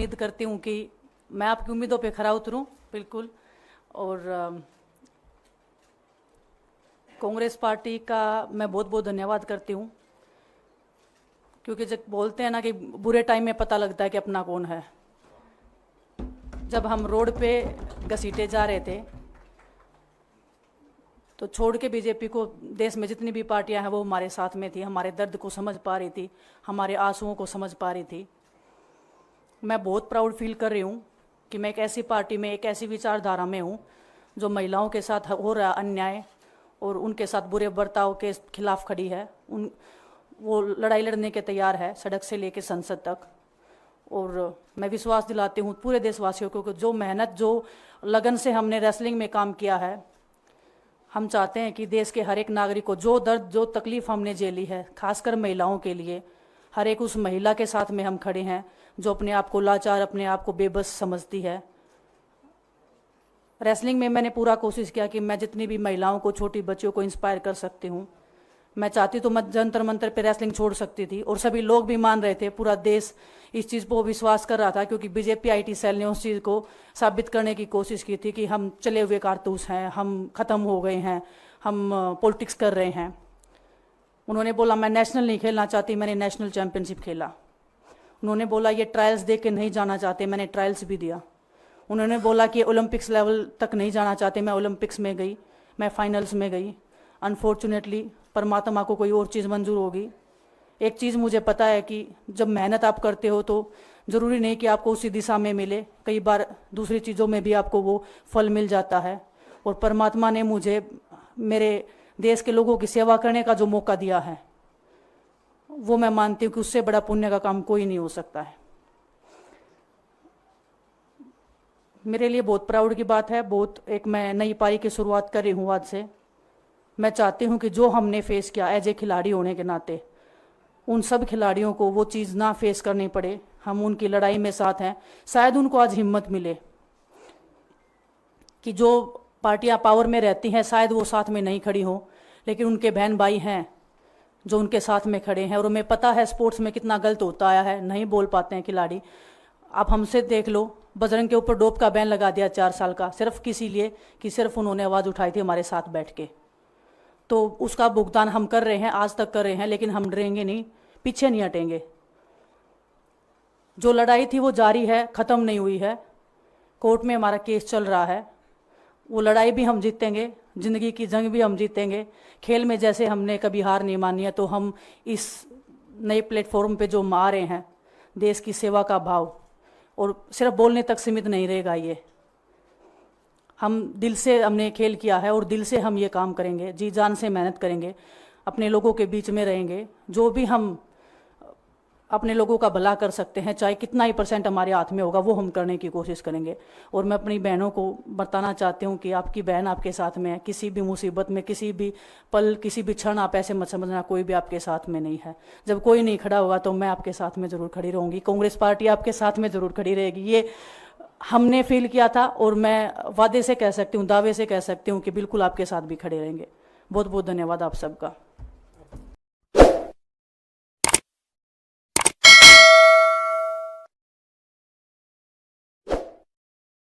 उम्मीद करती हूँ कि मैं आपकी उम्मीदों पे खरा उतरूँ बिल्कुल। और कांग्रेस पार्टी का मैं बहुत बहुत धन्यवाद करती हूँ, क्योंकि जब बोलते हैं ना कि बुरे टाइम में पता लगता है कि अपना कौन है। जब हम रोड पे घसीटे जा रहे थे तो छोड़ के बीजेपी को देश में जितनी भी पार्टियां हैं वो हमारे साथ में थी, हमारे दर्द को समझ पा रही थी, हमारे आंसुओं को समझ पा रही थी। मैं बहुत प्राउड फील कर रही हूँ कि मैं एक ऐसी पार्टी में, एक ऐसी विचारधारा में हूँ जो महिलाओं के साथ हो रहा अन्याय और उनके साथ बुरे बर्ताव के खिलाफ खड़ी है। वो लड़ाई लड़ने के तैयार है, सड़क से लेकर संसद तक। और मैं विश्वास दिलाती हूँ पूरे देशवासियों को कि जो मेहनत, जो लगन से हमने रेसलिंग में काम किया है, हम चाहते हैं कि देश के हर एक नागरिक को जो दर्द, जो तकलीफ हमने झेली है, खासकर महिलाओं के लिए, हर एक उस महिला के साथ में हम खड़े हैं जो अपने आप को लाचार, अपने आप को बेबस समझती है। रेसलिंग में मैंने पूरा कोशिश किया कि मैं जितनी भी महिलाओं को, छोटी बच्चियों को इंस्पायर कर सकती हूँ। मैं चाहती तो मैं जंतर मंतर पे रेसलिंग छोड़ सकती थी, और सभी लोग भी मान रहे थे, पूरा देश इस चीज़ पर विश्वास कर रहा था, क्योंकि बीजेपी आईटी सेल ने उस चीज़ को साबित करने की कोशिश की थी कि हम चले हुए कारतूस हैं, हम ख़त्म हो गए हैं, हम पॉलिटिक्स कर रहे हैं। उन्होंने बोला मैं नेशनल नहीं खेलना चाहती, मैंने नेशनल चैम्पियनशिप खेला। उन्होंने बोला ये ट्रायल्स दे के नहीं जाना चाहते, मैंने ट्रायल्स भी दिया। उन्होंने बोला कि ओलंपिक्स लेवल तक नहीं जाना चाहते, मैं ओलंपिक्स में गई, मैं फाइनल्स में गई। अनफॉर्चुनेटली परमात्मा को कोई और चीज़ मंजूर होगी। एक चीज़ मुझे पता है कि जब मेहनत आप करते हो तो ज़रूरी नहीं कि आपको उसी दिशा में मिले, कई बार दूसरी चीज़ों में भी आपको वो फल मिल जाता है। और परमात्मा ने मुझे मेरे देश के लोगों की सेवा करने का जो मौका दिया है, वो मैं मानती हूँ कि उससे बड़ा पुण्य का काम कोई नहीं हो सकता है। मेरे लिए बहुत प्राउड की बात है। एक मैं नई पारी की शुरुआत कर रही हूँ आज से। मैं चाहती हूँ कि जो हमने फेस किया एज ए खिलाड़ी होने के नाते, उन सब खिलाड़ियों को वो चीज़ ना फेस करनी पड़े। हम उनकी लड़ाई में साथ हैं। शायद उनको आज हिम्मत मिले कि जो पार्टियां पावर में रहती हैं शायद वो साथ में नहीं खड़ी हों, लेकिन उनके बहन भाई हैं जो उनके साथ में खड़े हैं। और हमें पता है स्पोर्ट्स में कितना गलत होता आया है, नहीं बोल पाते हैं खिलाड़ी। आप हमसे देख लो, बजरंग के ऊपर डोप का बैन लगा दिया 4 साल का, सिर्फ किसी लिए कि सिर्फ उन्होंने आवाज़ उठाई थी हमारे साथ बैठ के। तो उसका भुगतान हम कर रहे हैं, आज तक कर रहे हैं, लेकिन हम डरेंगे नहीं, पीछे नहीं हटेंगे। जो लड़ाई थी वो जारी है, ख़त्म नहीं हुई है। कोर्ट में हमारा केस चल रहा है, वो लड़ाई भी हम जीतेंगे, ज़िंदगी की जंग भी हम जीतेंगे। खेल में जैसे हमने कभी हार नहीं मानी है, तो हम इस नए प्लेटफॉर्म पे जो आ रहे हैं, देश की सेवा का भाव, और सिर्फ बोलने तक सीमित नहीं रहेगा ये। हम दिल से हमने खेल किया है और दिल से हम ये काम करेंगे, जी जान से मेहनत करेंगे, अपने लोगों के बीच में रहेंगे। जो भी हम अपने लोगों का भला कर सकते हैं, चाहे कितना ही % हमारे हाथ में होगा, वो हम करने की कोशिश करेंगे। और मैं अपनी बहनों को बताना चाहती हूँ कि आपकी बहन आपके साथ में है। किसी भी मुसीबत में, किसी भी पल, किसी भी क्षण आप ऐसे मत समझना कोई भी आपके साथ में नहीं है। जब कोई नहीं खड़ा होगा तो मैं आपके साथ में ज़रूर खड़ी रहूँगी, कांग्रेस पार्टी आपके साथ में ज़रूर खड़ी रहेगी। ये हमने फील किया था, और मैं वादे से कह सकती हूँ, दावे से कह सकती हूँ कि बिल्कुल आपके साथ भी खड़े रहेंगे। बहुत बहुत धन्यवाद आप सबका।